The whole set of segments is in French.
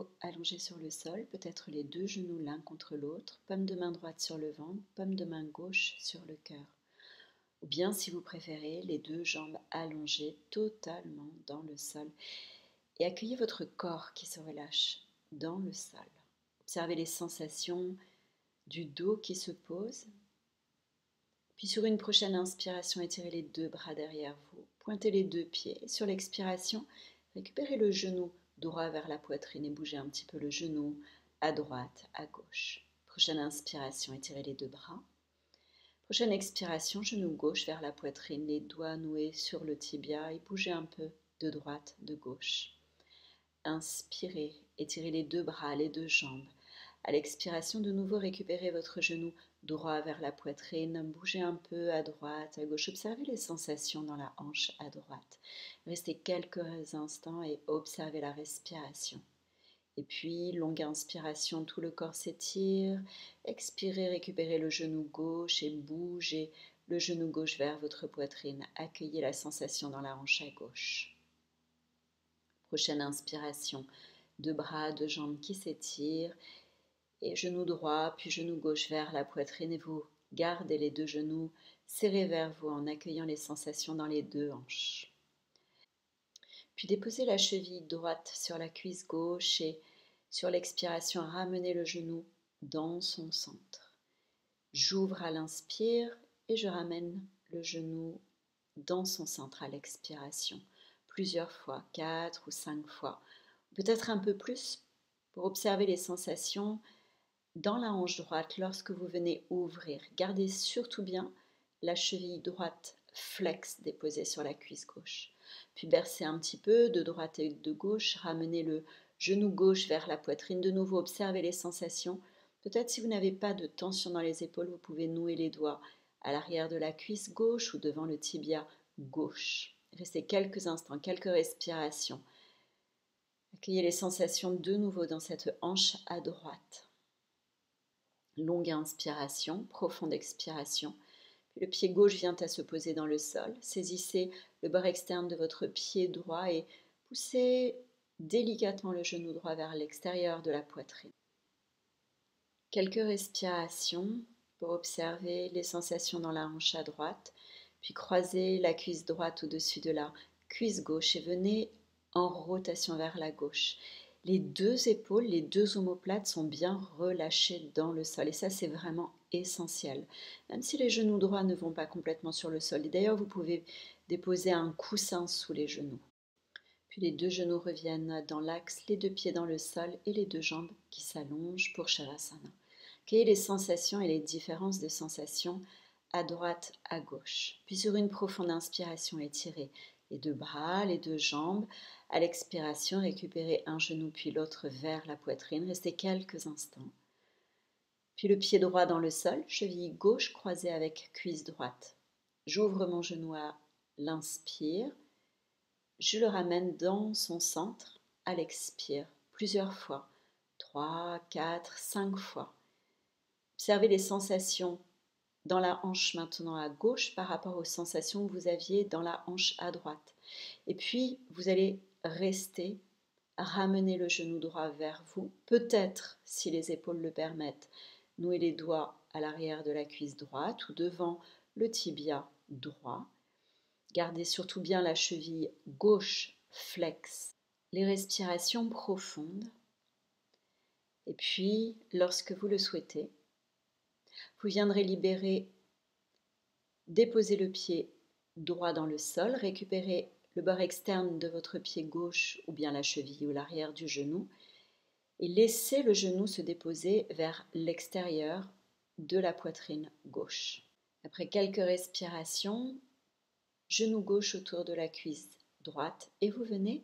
nouveau allongé sur le sol, peut-être les deux genoux l'un contre l'autre, paume de main droite sur le ventre, paume de main gauche sur le cœur. Ou bien, si vous préférez, les deux jambes allongées totalement dans le sol. Et accueillez votre corps qui se relâche dans le sol. Observez les sensations du dos qui se pose. Puis sur une prochaine inspiration, étirez les deux bras derrière vous. Pointez les deux pieds. Sur l'expiration, récupérez le genou droit vers la poitrine et bougez un petit peu le genou à droite, à gauche. Prochaine inspiration, étirez les deux bras. Prochaine expiration, genou gauche vers la poitrine, les doigts noués sur le tibia et bougez un peu de droite, de gauche. Inspirez, étirez les deux bras, les deux jambes. À l'expiration, de nouveau, récupérez votre genou droit vers la poitrine, bougez un peu à droite, à gauche. Observez les sensations dans la hanche à droite. Restez quelques instants et observez la respiration. Et puis, longue inspiration, tout le corps s'étire. Expirez, récupérez le genou gauche et bougez le genou gauche vers votre poitrine. Accueillez la sensation dans la hanche à gauche. Prochaine inspiration, deux bras, deux jambes qui s'étirent. Et genou droit, puis genou gauche vers la poitrine. Et vous gardez les deux genoux serrés vers vous en accueillant les sensations dans les deux hanches. Puis déposez la cheville droite sur la cuisse gauche et sur l'expiration, ramenez le genou dans son centre. J'ouvre à l'inspire et je ramène le genou dans son centre à l'expiration. Plusieurs fois, 4 ou 5 fois, peut-être un peu plus pour observer les sensations dans la hanche droite lorsque vous venez ouvrir. Gardez surtout bien la cheville droite flex déposée sur la cuisse gauche. Puis bercez un petit peu de droite et de gauche, ramenez le genou gauche vers la poitrine. De nouveau, observez les sensations. Peut-être si vous n'avez pas de tension dans les épaules, vous pouvez nouer les doigts à l'arrière de la cuisse gauche ou devant le tibia gauche. Restez quelques instants, quelques respirations. Accueillez les sensations de nouveau dans cette hanche à droite. Longue inspiration, profonde expiration. Puis le pied gauche vient à se poser dans le sol. Saisissez le bord externe de votre pied droit et poussez délicatement le genou droit vers l'extérieur de la poitrine. Quelques respirations pour observer les sensations dans la hanche à droite. Puis croisez la cuisse droite au-dessus de la cuisse gauche et venez en rotation vers la gauche. Les deux épaules, les deux omoplates sont bien relâchées dans le sol. Et ça, c'est vraiment essentiel. Même si les genoux droits ne vont pas complètement sur le sol. Et d'ailleurs, vous pouvez déposer un coussin sous les genoux. Puis les deux genoux reviennent dans l'axe, les deux pieds dans le sol et les deux jambes qui s'allongent pour Shavasana. Accueillez les sensations et les différences de sensations à droite, à gauche. Puis sur une profonde inspiration, étirez les deux bras, les deux jambes. À l'expiration, récupérez un genou puis l'autre vers la poitrine. Restez quelques instants. Puis le pied droit dans le sol, cheville gauche croisée avec cuisse droite. J'ouvre mon genou à l'inspire. Je le ramène dans son centre à l'expire, plusieurs fois. 3, 4, 5 fois. Observez les sensations dans la hanche maintenant à gauche par rapport aux sensations que vous aviez dans la hanche à droite. Et puis, vous allez rester, ramener le genou droit vers vous. Peut-être, si les épaules le permettent, nouer les doigts à l'arrière de la cuisse droite ou devant le tibia droit. Gardez surtout bien la cheville gauche flex. Les respirations profondes. Et puis, lorsque vous le souhaitez, vous viendrez libérer, déposer le pied droit dans le sol, récupérer le bord externe de votre pied gauche ou bien la cheville ou l'arrière du genou et laisser le genou se déposer vers l'extérieur de la poitrine gauche. Après quelques respirations, genou gauche autour de la cuisse droite et vous venez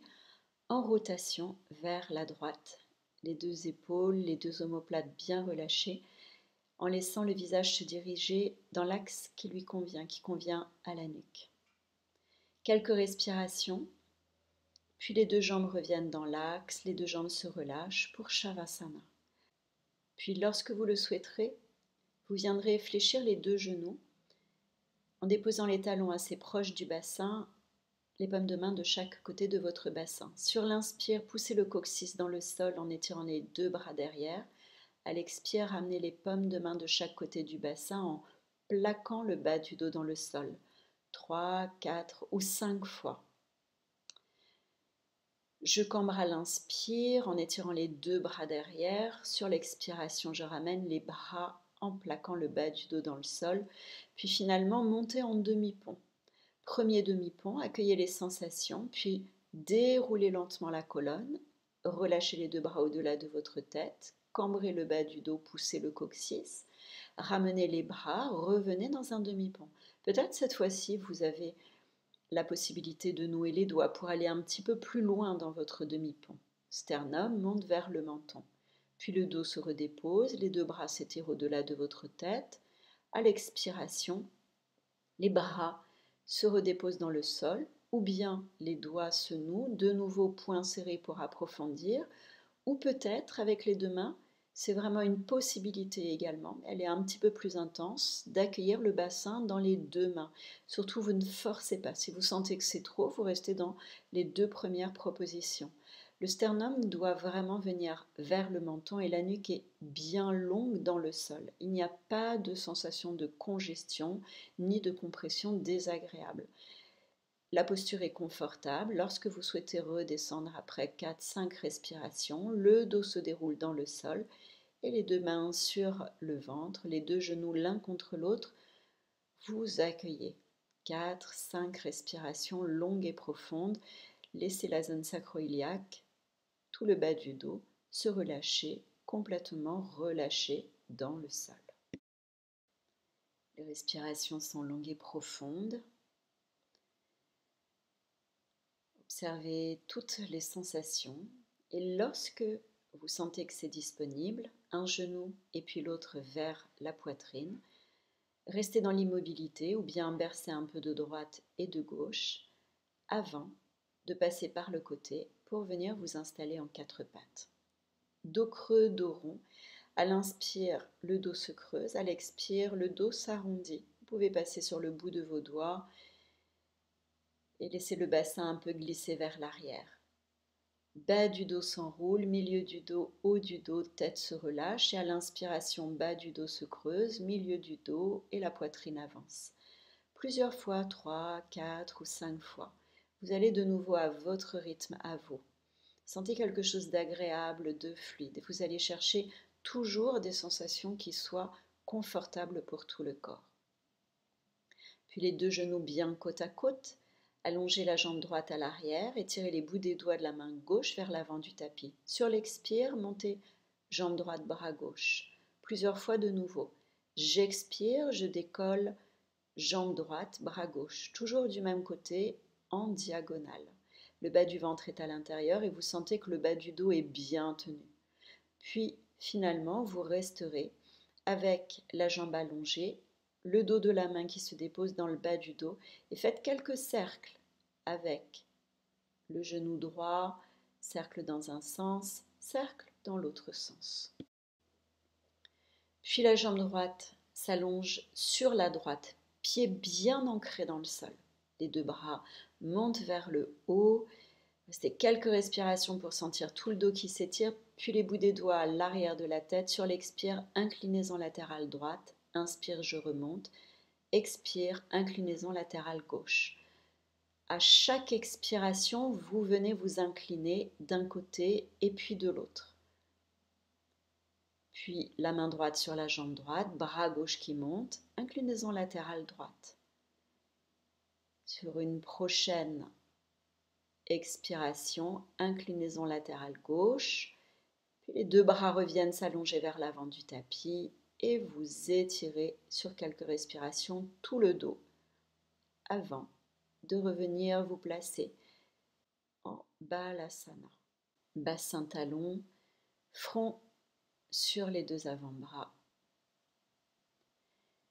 en rotation vers la droite. Les deux épaules, les deux omoplates bien relâchées en laissant le visage se diriger dans l'axe qui lui convient, qui convient à la nuque. Quelques respirations, puis les deux jambes reviennent dans l'axe, les deux jambes se relâchent pour Shavasana. Puis lorsque vous le souhaiterez, vous viendrez fléchir les deux genoux en déposant les talons assez proches du bassin, les paumes de main de chaque côté de votre bassin. Sur l'inspire, poussez le coccyx dans le sol en étirant les deux bras derrière. À l'expire, ramenez les paumes de main de chaque côté du bassin en plaquant le bas du dos dans le sol. 3, 4 ou 5 fois. Je cambre à l'inspire en étirant les deux bras derrière. Sur l'expiration, je ramène les bras en plaquant le bas du dos dans le sol. Puis finalement, montez en demi-pont. Premier demi-pont, accueillez les sensations, puis déroulez lentement la colonne. Relâchez les deux bras au-delà de votre tête. Cambrez le bas du dos, poussez le coccyx. Ramenez les bras, revenez dans un demi-pont. Peut-être cette fois-ci, vous avez la possibilité de nouer les doigts pour aller un petit peu plus loin dans votre demi-pont. Sternum monte vers le menton. Puis le dos se redépose, les deux bras s'étirent au-delà de votre tête. À l'expiration, les bras se redéposent dans le sol, ou bien les doigts se nouent, de nouveau poings serrés pour approfondir, ou peut-être avec les deux mains, c'est vraiment une possibilité également, elle est un petit peu plus intense, d'accueillir le bassin dans les deux mains. Surtout, vous ne forcez pas. Si vous sentez que c'est trop, vous restez dans les deux premières propositions. Le sternum doit vraiment venir vers le menton et la nuque est bien longue dans le sol. Il n'y a pas de sensation de congestion ni de compression désagréable. La posture est confortable. Lorsque vous souhaitez redescendre après 4-5 respirations, le dos se déroule dans le sol et les deux mains sur le ventre, les deux genoux l'un contre l'autre, vous accueillez. 4-5 respirations longues et profondes. Laissez la zone sacro-iliaque, tout le bas du dos, se relâcher, complètement relâché dans le sol. Les respirations sont longues et profondes. Observez toutes les sensations et lorsque vous sentez que c'est disponible, un genou et puis l'autre vers la poitrine, restez dans l'immobilité ou bien bercez un peu de droite et de gauche avant de passer par le côté pour venir vous installer en quatre pattes. Dos creux, dos rond. À l'inspire, le dos se creuse. À l'expire, le dos s'arrondit. Vous pouvez passer sur le bout de vos doigts et laisser le bassin un peu glisser vers l'arrière. Bas du dos s'enroule, milieu du dos, haut du dos, tête se relâche et à l'inspiration, bas du dos se creuse, milieu du dos et la poitrine avance. Plusieurs fois, 3, 4 ou 5 fois. Vous allez de nouveau à votre rythme, à vous. Sentez quelque chose d'agréable, de fluide. Vous allez chercher toujours des sensations qui soient confortables pour tout le corps. Puis les deux genoux bien côte à côte. Allongez la jambe droite à l'arrière, étirez les bouts des doigts de la main gauche vers l'avant du tapis. Sur l'expire, montez jambe droite, bras gauche. Plusieurs fois de nouveau. J'expire, je décolle jambe droite, bras gauche. Toujours du même côté, en diagonale. Le bas du ventre est à l'intérieur et vous sentez que le bas du dos est bien tenu. Puis, finalement, vous resterez avec la jambe allongée, le dos de la main qui se dépose dans le bas du dos et faites quelques cercles avec le genou droit, cercle dans un sens, cercle dans l'autre sens. Puis la jambe droite s'allonge sur la droite, pied bien ancré dans le sol. Les deux bras montent vers le haut. Restez quelques respirations pour sentir tout le dos qui s'étire, puis les bouts des doigts à l'arrière de la tête. Sur l'expire, inclinaison latérale droite. Inspire, je remonte. Expire, inclinaison latérale gauche. À chaque expiration, vous venez vous incliner d'un côté et puis de l'autre. Puis la main droite sur la jambe droite, bras gauche qui monte, inclinaison latérale droite. Sur une prochaine expiration, inclinaison latérale gauche, puis les deux bras reviennent s'allonger vers l'avant du tapis et vous étirez sur quelques respirations tout le dos avant de revenir vous placer en Balasana. Bassin talon, front sur les deux avant-bras.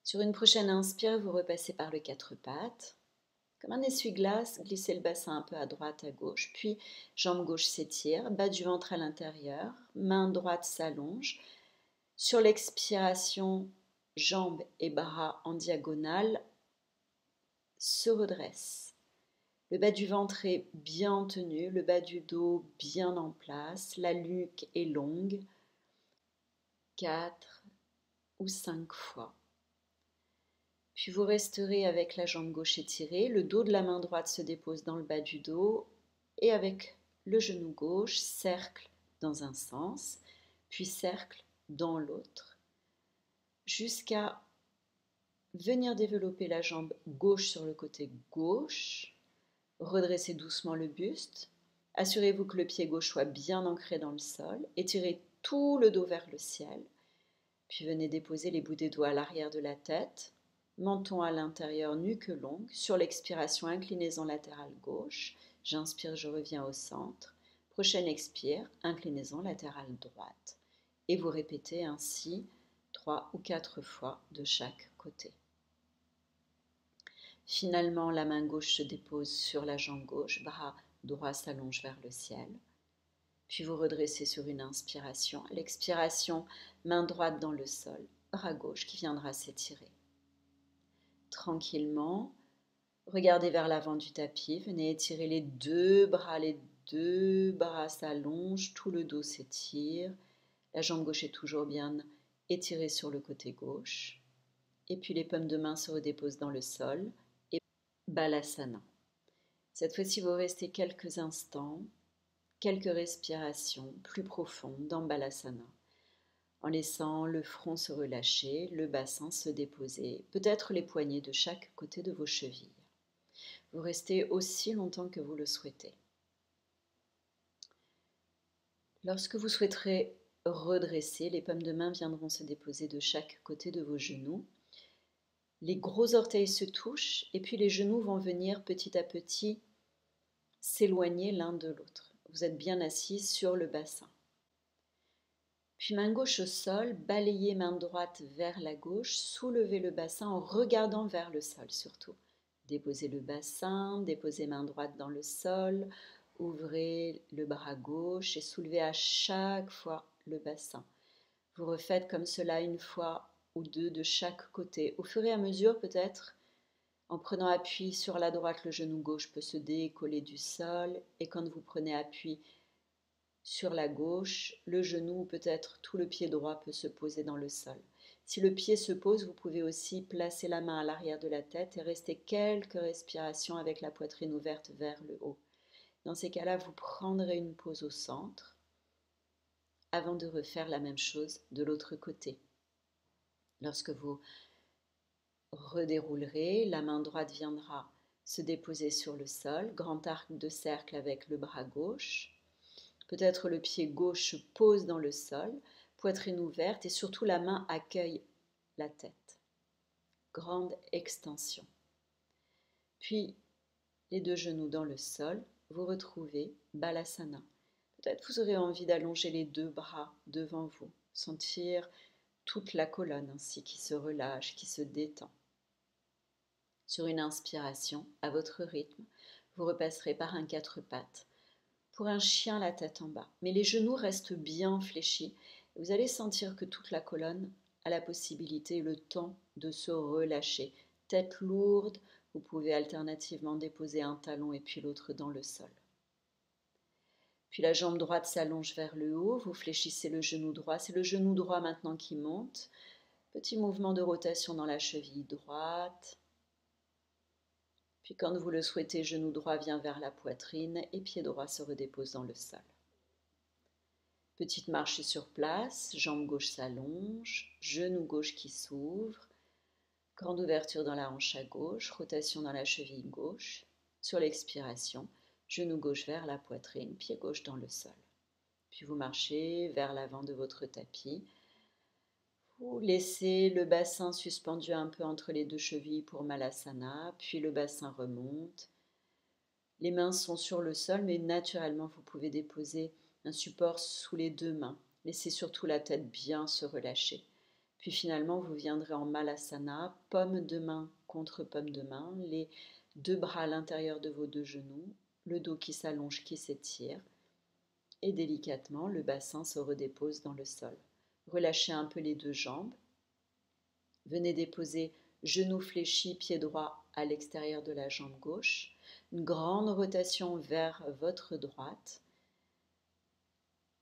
Sur une prochaine inspire, vous repassez par le quatre pattes. Comme un essuie-glace, glissez le bassin un peu à droite, à gauche, puis jambe gauche s'étire, bas du ventre à l'intérieur, main droite s'allonge. Sur l'expiration, jambes et bras en diagonale se redressent. Le bas du ventre est bien tenu, le bas du dos bien en place, la nuque est longue, 4 ou 5 fois. Puis vous resterez avec la jambe gauche étirée, le dos de la main droite se dépose dans le bas du dos et avec le genou gauche, cercle dans un sens, puis cercle dans l'autre, jusqu'à venir développer la jambe gauche sur le côté gauche, redressez doucement le buste, assurez-vous que le pied gauche soit bien ancré dans le sol, étirez tout le dos vers le ciel, puis venez déposer les bouts des doigts à l'arrière de la tête, menton à l'intérieur, nuque longue. Sur l'expiration, inclinaison latérale gauche. J'inspire, je reviens au centre. Prochaine expire, inclinaison latérale droite. Et vous répétez ainsi 3 ou 4 fois de chaque côté. Finalement, la main gauche se dépose sur la jambe gauche, bras droit s'allonge vers le ciel. Puis vous redressez sur une inspiration. À l'expiration, main droite dans le sol, bras gauche qui viendra s'étirer. Tranquillement, regardez vers l'avant du tapis, venez étirer les deux bras s'allongent, tout le dos s'étire, la jambe gauche est toujours bien étirée sur le côté gauche, et puis les paumes de main se redéposent dans le sol, et Balasana. Cette fois-ci, vous restez quelques instants, quelques respirations plus profondes dans Balasana, en laissant le front se relâcher, le bassin se déposer, peut-être les poignets de chaque côté de vos chevilles. Vous restez aussi longtemps que vous le souhaitez. Lorsque vous souhaiterez redresser, les paumes de main viendront se déposer de chaque côté de vos genoux. Les gros orteils se touchent et puis les genoux vont venir petit à petit s'éloigner l'un de l'autre. Vous êtes bien assis sur le bassin. Puis main gauche au sol, balayez main droite vers la gauche, soulevez le bassin en regardant vers le sol surtout. Déposez le bassin, déposez main droite dans le sol, ouvrez le bras gauche et soulevez à chaque fois le bassin. Vous refaites comme cela une fois ou deux de chaque côté. Au fur et à mesure, peut-être, en prenant appui sur la droite, le genou gauche peut se décoller du sol et quand vous prenez appui sur la gauche, le genou ou peut-être tout le pied droit peut se poser dans le sol. Si le pied se pose, vous pouvez aussi placer la main à l'arrière de la tête et rester quelques respirations avec la poitrine ouverte vers le haut. Dans ces cas-là, vous prendrez une pause au centre avant de refaire la même chose de l'autre côté. Lorsque vous redéroulerez, la main droite viendra se déposer sur le sol, grand arc de cercle avec le bras gauche. Peut-être le pied gauche se pose dans le sol, poitrine ouverte et surtout la main accueille la tête. Grande extension. Puis les deux genoux dans le sol, vous retrouvez Balasana. Peut-être vous aurez envie d'allonger les deux bras devant vous, sentir toute la colonne ainsi qui se relâche, qui se détend. Sur une inspiration, à votre rythme, vous repasserez par un quatre pattes. Pour un chien, la tête en bas. Mais les genoux restent bien fléchis. Vous allez sentir que toute la colonne a la possibilité et le temps de se relâcher. Tête lourde, vous pouvez alternativement déposer un talon et puis l'autre dans le sol. Puis la jambe droite s'allonge vers le haut, vous fléchissez le genou droit. C'est le genou droit maintenant qui monte. Petit mouvement de rotation dans la cheville droite. Puis quand vous le souhaitez, genou droit vient vers la poitrine et pied droit se redépose dans le sol. Petite marche sur place, jambe gauche s'allonge, genou gauche qui s'ouvre, grande ouverture dans la hanche à gauche, rotation dans la cheville gauche. Sur l'expiration, genou gauche vers la poitrine, pied gauche dans le sol. Puis vous marchez vers l'avant de votre tapis. Vous laissez le bassin suspendu un peu entre les deux chevilles pour Malasana, puis le bassin remonte. Les mains sont sur le sol, mais naturellement, vous pouvez déposer un support sous les deux mains. Laissez surtout la tête bien se relâcher. Puis finalement, vous viendrez en Malasana, paume de main contre paume de main, les deux bras à l'intérieur de vos deux genoux, le dos qui s'allonge, qui s'étire. Et délicatement, le bassin se redépose dans le sol. Relâchez un peu les deux jambes. Venez déposer genou fléchi, pied droit à l'extérieur de la jambe gauche. une grande rotation vers votre droite.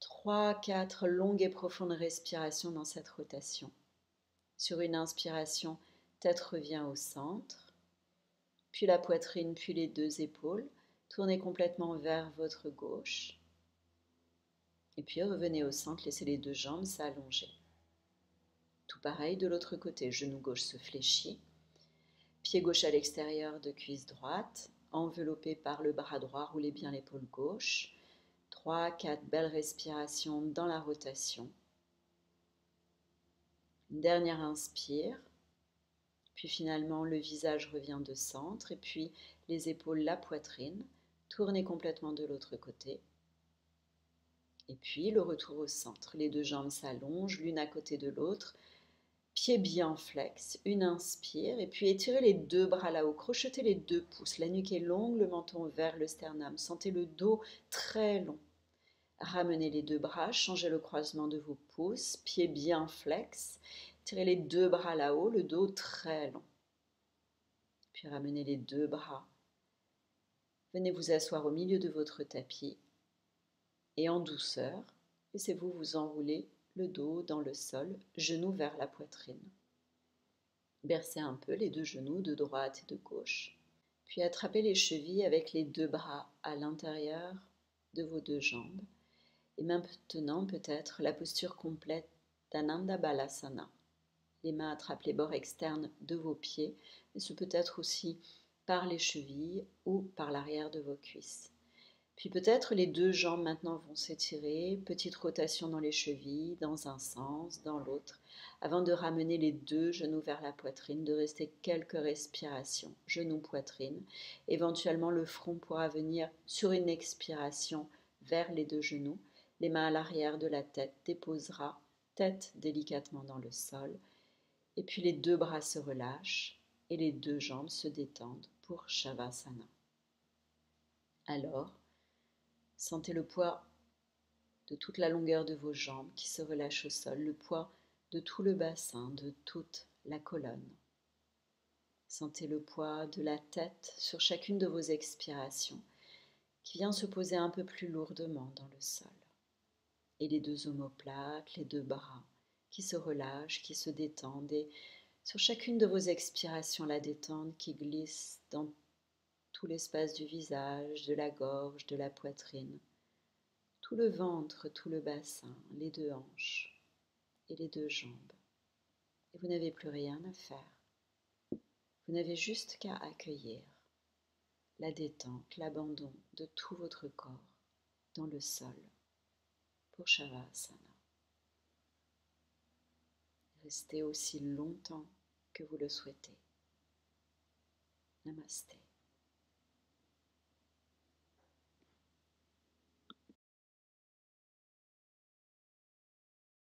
3-4 longues et profondes respirations dans cette rotation. Sur une inspiration, tête revient au centre, puis la poitrine, puis les deux épaules. Tournez complètement vers votre gauche. Et puis revenez au centre, laissez les deux jambes s'allonger. Tout pareil de l'autre côté, genou gauche se fléchit. Pied gauche à l'extérieur de cuisse droite, enveloppé par le bras droit, roulez bien l'épaule gauche. 3-4 belles respirations dans la rotation. Une dernière inspire. Puis finalement, le visage revient de centre et puis les épaules, la poitrine. Tournez complètement de l'autre côté. Et puis le retour au centre. Les deux jambes s'allongent l'une à côté de l'autre. Pieds bien flex. Une inspire et puis étirez les deux bras là-haut. Crochetez les deux pouces. La nuque est longue, le menton vers le sternum. Sentez le dos très long. Ramenez les deux bras, changez le croisement de vos pouces. Pieds bien flex. Tirez les deux bras là-haut, le dos très long. Puis ramenez les deux bras. Venez vous asseoir au milieu de votre tapis et en douceur, laissez-vous vous enrouler le dos dans le sol, genoux vers la poitrine. Bercez un peu les deux genoux de droite et de gauche, puis attrapez les chevilles avec les deux bras à l'intérieur de vos deux jambes. Et maintenant peut-être la posture complète d'Ananda Balasana. Les mains attrapent les bords externes de vos pieds, mais ce peut être aussi par les chevilles ou par l'arrière de vos cuisses. Puis peut-être les deux jambes maintenant vont s'étirer, petite rotation dans les chevilles, dans un sens, dans l'autre, avant de ramener les deux genoux vers la poitrine, de rester quelques respirations, genoux, poitrine. Éventuellement le front pourra venir sur une expiration vers les deux genoux, les mains à l'arrière de la tête, déposera tête délicatement dans le sol. Et puis les deux bras se relâchent et les deux jambes se détendent pour Shavasana. Alors, sentez le poids de toute la longueur de vos jambes qui se relâchent au sol, le poids de tout le bassin, de toute la colonne. Sentez le poids de la tête sur chacune de vos expirations qui vient se poser un peu plus lourdement dans le sol. Et les deux omoplates, les deux bras qui se relâchent, qui se détendent et sur chacune de vos expirations, la détente qui glisse dans tout l'espace du visage, de la gorge, de la poitrine, tout le ventre, tout le bassin, les deux hanches et les deux jambes. Et vous n'avez plus rien à faire. Vous n'avez juste qu'à accueillir la détente, l'abandon de tout votre corps dans le sol pour Shavasana. Restez aussi longtemps que vous le souhaitez. Namasté.